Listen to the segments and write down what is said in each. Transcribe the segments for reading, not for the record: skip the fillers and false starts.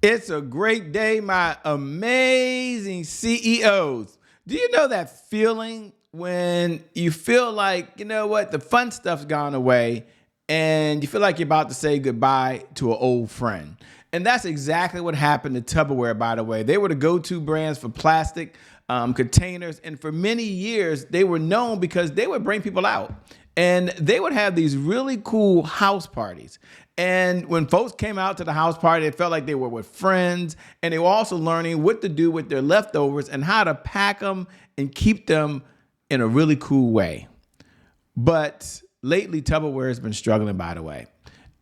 It's a great day, my amazing CEOs. Do you know that feeling when you feel like, you know what, the fun stuff's gone away and you feel like you're about to say goodbye to an old friend? And that's exactly what happened to Tupperware, by the way. They were the go-to brands for plastic containers. And for many years, they were known because they would bring people out. And they would have these really cool house parties. And when folks came out to the house party, it felt like they were with friends. And they were also learning what to do with their leftovers and how to pack them and keep them in a really cool way. But lately, Tupperware has been struggling, by the way.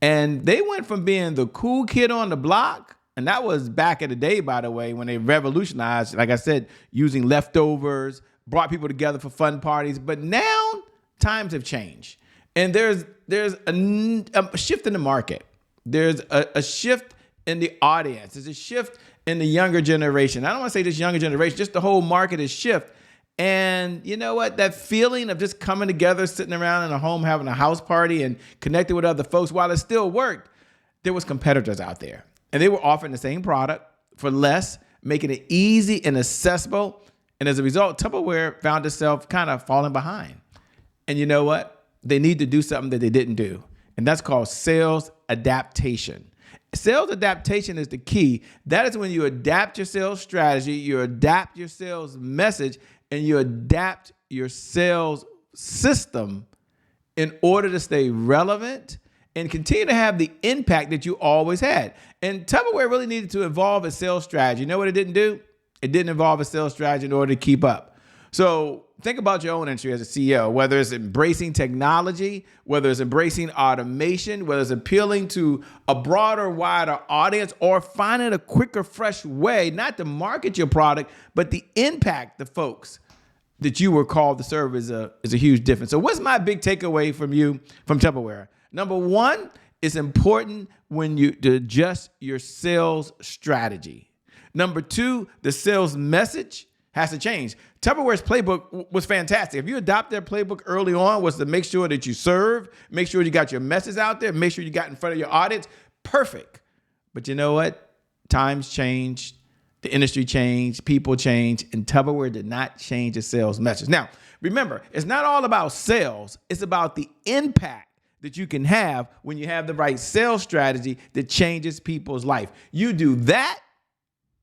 And they went from being the cool kid on the block, and that was back in the day, by the way, when they revolutionized, like I said, using leftovers, brought people together for fun parties. But now times have changed. And there's a shift in the market. There's a shift in the audience. There's a shift in the younger generation. I don't want to say this younger generation, just the whole market is shift. And you know what? That feeling of just coming together, sitting around in a home, having a house party and connecting with other folks, while it still worked, there was competitors out there. And they were offering the same product for less, making it easy and accessible. And as a result, Tupperware found itself kind of falling behind. And you know what? They need to do something that they didn't do. And that's called sales adaptation. Sales adaptation is the key. That is when you adapt your sales strategy, you adapt your sales message, and you adapt your sales system in order to stay relevant and continue to have the impact that you always had. And Tupperware really needed to evolve its sales strategy. You know what it didn't do? It didn't evolve its sales strategy in order to keep up. So think about your own entry as a CEO, whether it's embracing technology, whether it's embracing automation, whether it's appealing to a broader, wider audience, or finding a quicker, fresh way, not to market your product, but the impact the folks that you were called to serve is a huge difference. So what's my big takeaway from Tupperware? Number one, it's important when you to adjust your sales strategy. Number two, the sales message has to change. Tupperware's playbook was fantastic. If you adopt their playbook early on, was to make sure that you serve, make sure you got your message out there, make sure you got in front of your audience. Perfect. But you know what? Times changed. The industry changed. People changed. And Tupperware did not change its sales message. Now, remember, it's not all about sales. It's about the impact that you can have when you have the right sales strategy that changes people's life. You do that,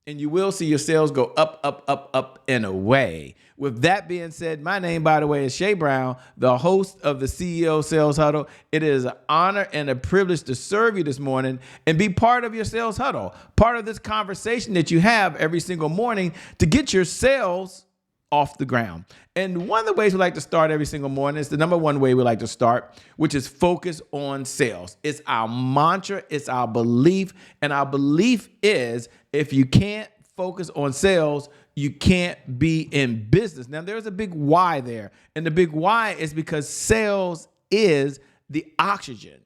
and you will see your sales go up, up, up, up, and away. With that being said, my name, by the way, is Shay Brown, the host of the CEO Sales Huddle. It is an honor and a privilege to serve you this morning and be part of your sales huddle, part of this conversation that you have every single morning to get your sales off the ground. And one of the ways we like to start every single morning is the number one way we like to start, which is focus on sales. It's our mantra, it's our belief, and our belief is if you can't focus on sales, you can't be in business. Now, there's a big why there, and the big why is because sales is the oxygen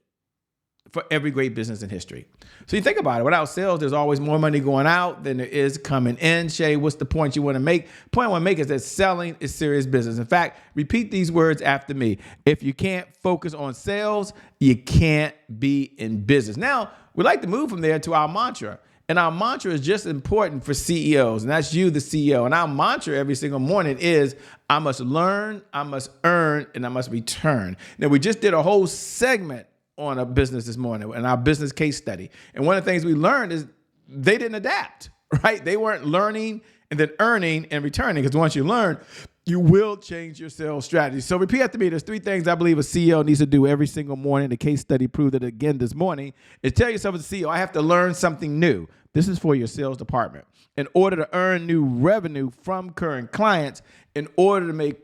for every great business in history. So you think about it. Without sales, there's always more money going out than there is coming in. Shay, what's the point you want to make? The point I want to make is that selling is serious business. In fact, repeat these words after me. If you can't focus on sales, you can't be in business. Now, we like to move from there to our mantra. And our mantra is just important for CEOs, and that's you, the CEO. And our mantra every single morning is, I must learn, I must earn, and I must return. Now, we just did a whole segment on a business this morning in our business case study. And one of the things we learned is they didn't adapt, right? They weren't learning and then earning and returning, because once you learn, you will change your sales strategy. So repeat after me. There's three things I believe a CEO needs to do every single morning. The case study proved it again this morning. Is tell yourself as a CEO, I have to learn something new. This is for your sales department. In order to earn new revenue from current clients, in order to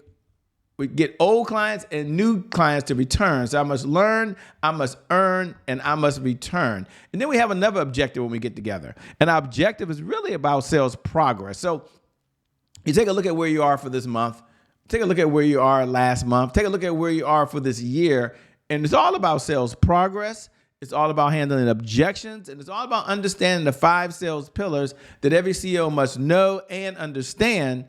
get old clients and new clients to return. So I must learn, I must earn, and I must return. And then we have another objective when we get together. And our objective is really about sales progress. So you take a look at where you are for this month. Take a look at where you are last month. Take a look at where you are for this year. And it's all about sales progress. It's all about handling objections. And it's all about understanding the 5 sales pillars that every CEO must know and understand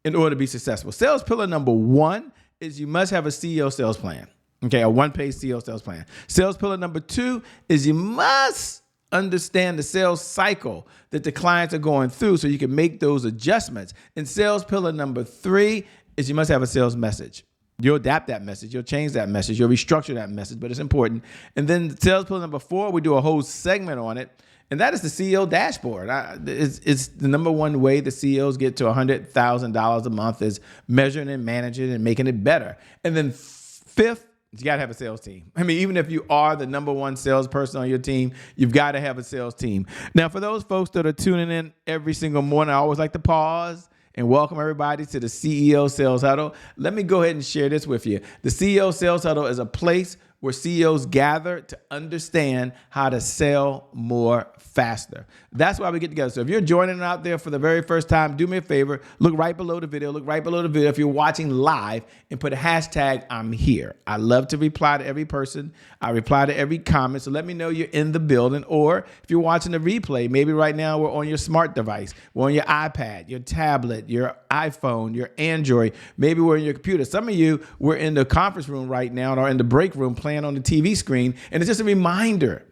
in order to be successful. Sales pillar number 1 is you must have a CEO sales plan. Okay, a one-page CEO sales plan. Sales pillar number 2 is you must understand the sales cycle that the clients are going through so you can make those adjustments. And sales pillar number 3 is you must have a sales message. You'll adapt that message. You'll change that message. You'll restructure that message, but it's important. And then sales pillar number 4, we do a whole segment on it. And that is the CEO dashboard. It's the number one way the CEOs get to $100,000 a month is measuring and managing and making it better. And then 5th, you got to have a sales team. I mean, even if you are the number one salesperson on your team, you've got to have a sales team. Now, for those folks that are tuning in every single morning, I always like to pause and welcome everybody to the CEO Sales Huddle. Let me go ahead and share this with you. The CEO Sales Huddle is a place where CEOs gather to understand how to sell more faster. That's why we get together. So if you're joining out there for the very first time, do me a favor, look right below the video. If you're watching live, and put a hashtag I'm here. I love to reply to every person. I reply to every comment. So let me know you're in the building. Or if you're watching the replay, maybe right now we're on your smart device. We're on your iPad, your tablet, your iPhone, your Android. Maybe we're in your computer. Some of you, we're in the conference room right now or in the break room playing on the TV screen. And it's just a reminder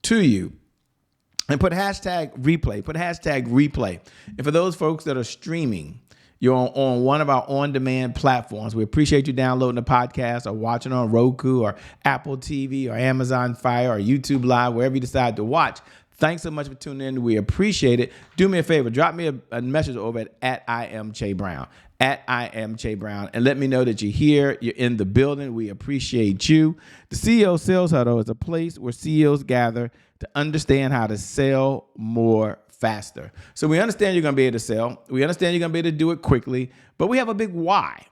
to you. And put hashtag replay. And for those folks that are streaming, you're on one of our on-demand platforms. We appreciate you downloading the podcast or watching on Roku or Apple TV or Amazon Fire or YouTube Live, wherever you decide to watch. Thanks so much for tuning in. We appreciate it. Do me a favor. Drop me a message over at I am Che Brown. At I am Che Brown. And let me know that you're here. You're in the building. We appreciate you. The CEO Sales Huddle is a place where CEOs gather to understand how to sell more faster. So we understand you're going to be able to sell. We understand you're going to be able to do it quickly. But we have a big why.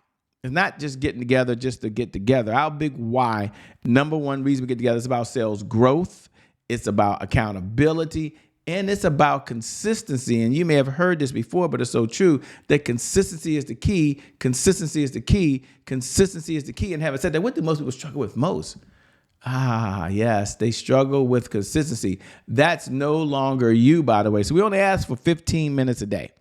It's not just getting together just to get together. Our big why, number one reason we get together, is about sales growth. It's about accountability. And it's about consistency. And you may have heard this before, but it's so true that consistency is the key. Consistency is the key. Consistency is the key. And having said that, what do most people struggle with most? Yes, they struggle with consistency. That's no longer you, by the way. So we only ask for 15 minutes a day.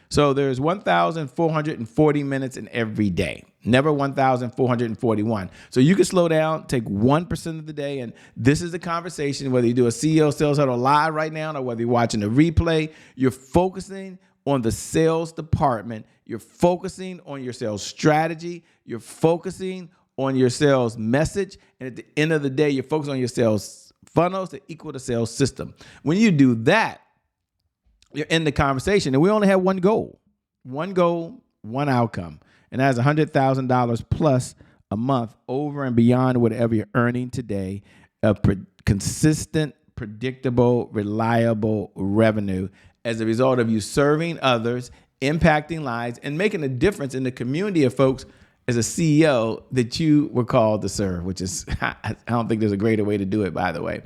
So there's 1,440 minutes in every day, never 1,441. So you can slow down, take 1% of the day. And this is the conversation, whether you do a CEO Sales Huddle live right now or whether you're watching the replay, you're focusing on the sales department. You're focusing on your sales strategy. You're focusing on your sales message. And at the end of the day, you're focused on your sales funnels to equal the sales system. When you do that, you're in the conversation. And we only have one goal, one outcome. And that's $100,000 plus a month over and beyond whatever you're earning today, consistent, predictable, reliable revenue as a result of you serving others, impacting lives, and making a difference in the community of folks as a CEO that you were called to serve, which is, I don't think there's a greater way to do it, by the way.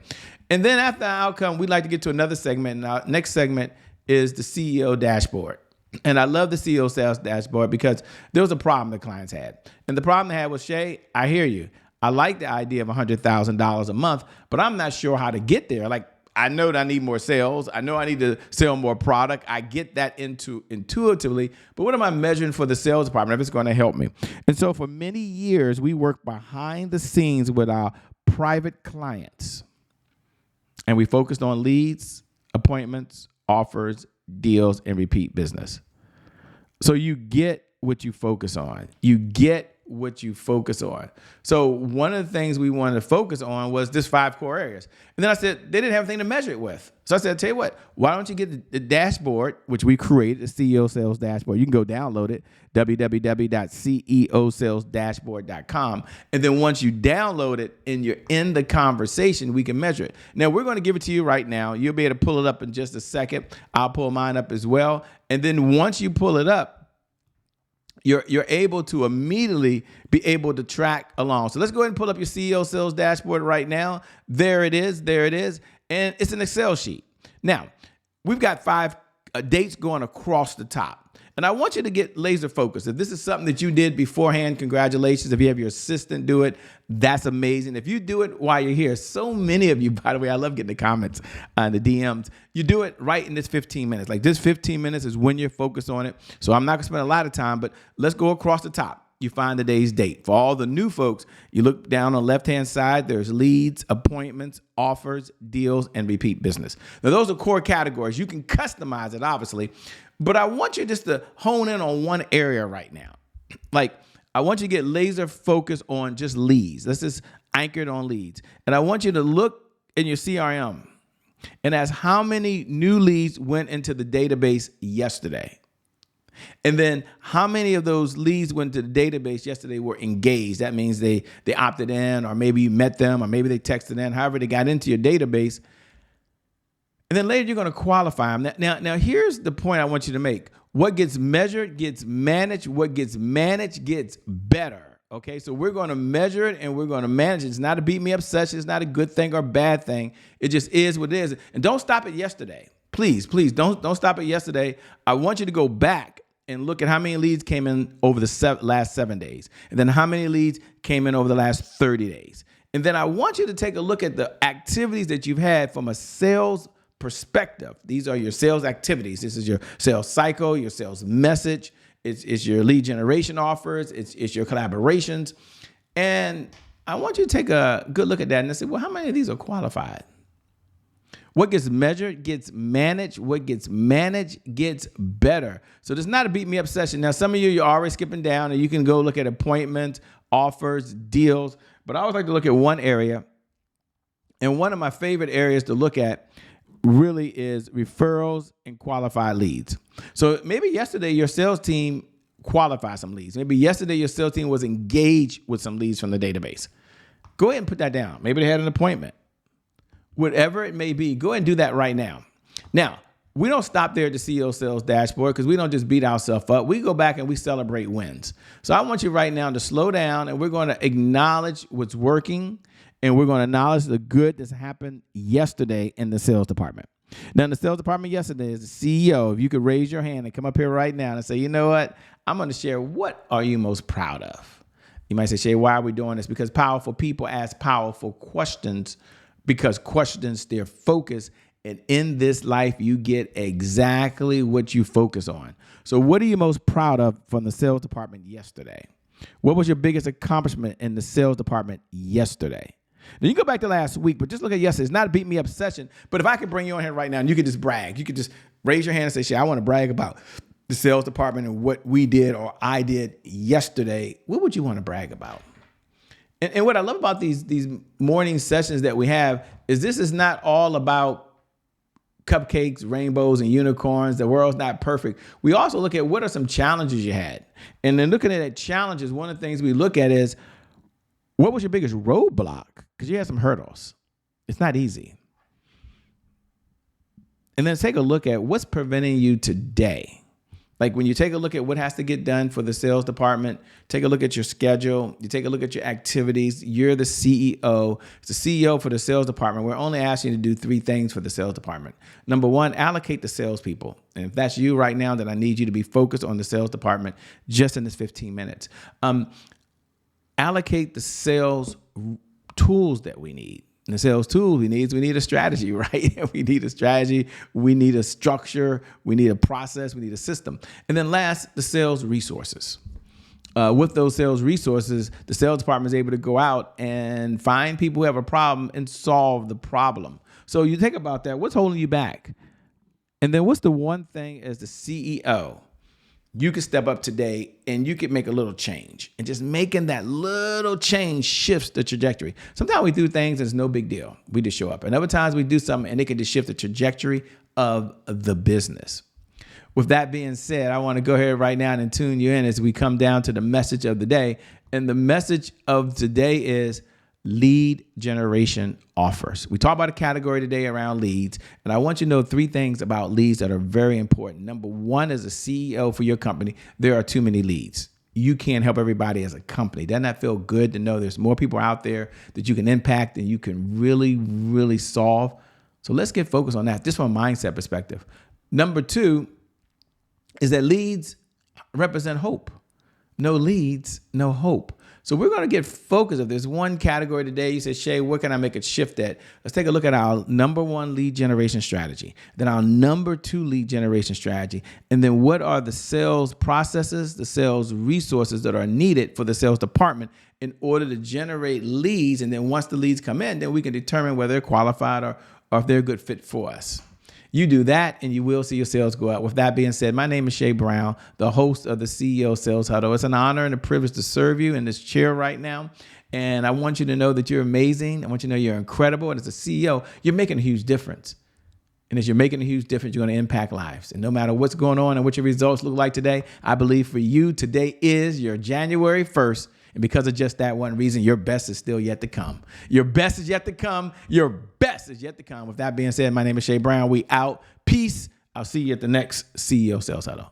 And then after the outcome, we'd like to get to another segment. And our next segment is the CEO dashboard. And I love the CEO sales dashboard because there was a problem the clients had. And the problem they had was, Shay, I hear you. I like the idea of $100,000 a month, but I'm not sure how to get there. Like, I know that I need more sales. I know I need to sell more product. I get that intuitively, but what am I measuring for the sales department if it's going to help me? And so for many years, we worked behind the scenes with our private clients. And we focused on leads, appointments, offers, deals, and repeat business. So you get what you focus on. You get what you focus on. So one of the things we wanted to focus on was this 5 core areas. And then I said, they didn't have anything to measure it with. So I said, tell you what, why don't you get the dashboard, which we created, the CEO Sales Dashboard. You can go download it, www.ceosalesdashboard.com. And then once you download it and you're in the conversation, we can measure it. Now, we're going to give it to you right now. You'll be able to pull it up in just a second. I'll pull mine up as well. And then once you pull it up, you're able to immediately be able to track along. So let's go ahead and pull up your CEO Sales Dashboard right now. There it is. And it's an Excel sheet. Now, we've got 5 dates going across the top. And I want you to get laser focused. If this is something that you did beforehand, congratulations. If you have your assistant do it, that's amazing. If you do it while you're here, so many of you, by the way, I love getting the comments and the DMs. You do it right in this 15 minutes. Like this 15 minutes is when you're focused on it. So I'm not going to spend a lot of time, but let's go across the top. you find the day's date. For all the new folks, you look down on the left-hand side, there's leads, appointments, offers, deals, and repeat business. Now, those are core categories. You can customize it, obviously, but I want you just to hone in on one area right now. Like, I want you to get laser focused on just leads. Let's just anchor it on leads. And I want you to look in your CRM and ask how many new leads went into the database yesterday. And then how many of those leads went to the database yesterday were engaged? That means they opted in, or maybe you met them, or maybe they texted in, however they got into your database. And then later you're going to qualify them. Now, here's the point I want you to make. What gets measured gets managed. What gets managed gets better. Okay, so we're going to measure it and we're going to manage it. It's not a beat me up session. It's not a good thing or bad thing. It just is what it is. And don't stop at yesterday. Please don't stop at yesterday. I want you to go back and look at how many leads came in over the last 7 days. And then how many leads came in over the last 30 days. And then I want you to take a look at the activities that you've had from a sales perspective. These are your sales activities. This is your sales cycle, your sales message. It's your lead generation offers. It's your collaborations. And I want you to take a good look at that and say, well, how many of these are qualified? What gets measured gets managed. What gets managed gets better. So this is not a beat me up session. Now, some of you're already skipping down, and you can go look at appointments, offers, deals. But I always like to look at one area. And one of my favorite areas to look at really is referrals and qualified leads. So maybe yesterday your sales team qualified some leads. Maybe yesterday your sales team was engaged with some leads from the database. Go ahead and put that down. Maybe they had an appointment. Whatever it may be, go ahead and do that right now. Now, we don't stop there at the CEO Sales Dashboard, because we don't just beat ourselves up. We go back and we celebrate wins. So I want you right now to slow down, and we're going to acknowledge what's working, and we're going to acknowledge the good that's happened yesterday in the sales department. Now, in the sales department yesterday, as the CEO, if you could raise your hand and come up here right now and say, you know what, I'm going to share, what are you most proud of? You might say, Shay, why are we doing this? Because powerful people ask powerful questions, because questions steer focus. And in this life, you get exactly what you focus on. So what are you most proud of from the sales department yesterday? What was your biggest accomplishment in the sales department yesterday? Now, you go back to last week, but just look at yesterday. It's not a beat me up session. But if I could bring you on here right now and you could just brag, you could just raise your hand and say, Shay, I want to brag about the sales department and what we did or I did yesterday. What would you want to brag about? And what I love about these morning sessions that we have is this is not all about cupcakes, rainbows, and unicorns. The world's not perfect. We also look at what are some challenges you had. And then looking at challenges, one of the things we look at is, what was your biggest roadblock? Because you had some hurdles. It's not easy. And then take a look at what's preventing you today. Like when you take a look at what has to get done for the sales department, take a look at your schedule, you take a look at your activities, you're the CEO. It's the CEO for the sales department. We're only asking you to do 3 things for the sales department. Number 1, allocate the salespeople. And if that's you right now, then I need you to be focused on the sales department just in this 15 minutes. Allocate the sales tools that we need. And the sales tools we need a strategy, right? We need a strategy. We need a structure. We need a process. We need a system. And then last, the sales resources. With those sales resources, the sales department is able to go out and find people who have a problem and solve the problem. So you think about that. What's holding you back? And then what's the one thing as the CEO you could step up today and you could make a little change? And just making that little change shifts the trajectory. Sometimes we do things and it's no big deal. We just show up. And other times we do something and it can just shift the trajectory of the business. With that being said, I want to go ahead right now and tune you in as we come down to the message of the day. And the message of today is lead generation offers. We talk about a category today around leads, and I want you to know 3 things about leads that are very important. Number 1, as a CEO for your company, there are too many leads. You can't help everybody as a company. Doesn't that feel good to know there's more people out there that you can impact and you can really, really solve? So let's get focused on that, just from a mindset perspective. Number 2 is that leads represent hope. No leads, no hope. So we're going to get focused. If there's one category today, you say, Shay, where can I make a shift at? Let's take a look at our number one lead generation strategy, then our number two lead generation strategy, and then what are the sales processes, the sales resources that are needed for the sales department in order to generate leads. And then once the leads come in, then we can determine whether they're qualified or if they're a good fit for us. You do that and you will see your sales go up. With that being said, my name is Shay Brown, the host of the CEO Sales Huddle. It's an honor and a privilege to serve you in this chair right now. And I want you to know that you're amazing. I want you to know you're incredible. And as a CEO, you're making a huge difference. And as you're making a huge difference, you're going to impact lives. And no matter what's going on and what your results look like today, I believe for you, today is your January 1st. And because of just that one reason, your best is still yet to come. Your best is yet to come. Your best is yet to come. With that being said, my name is Shay Brown. We out. Peace. I'll see you at the next CEO Sales Huddle.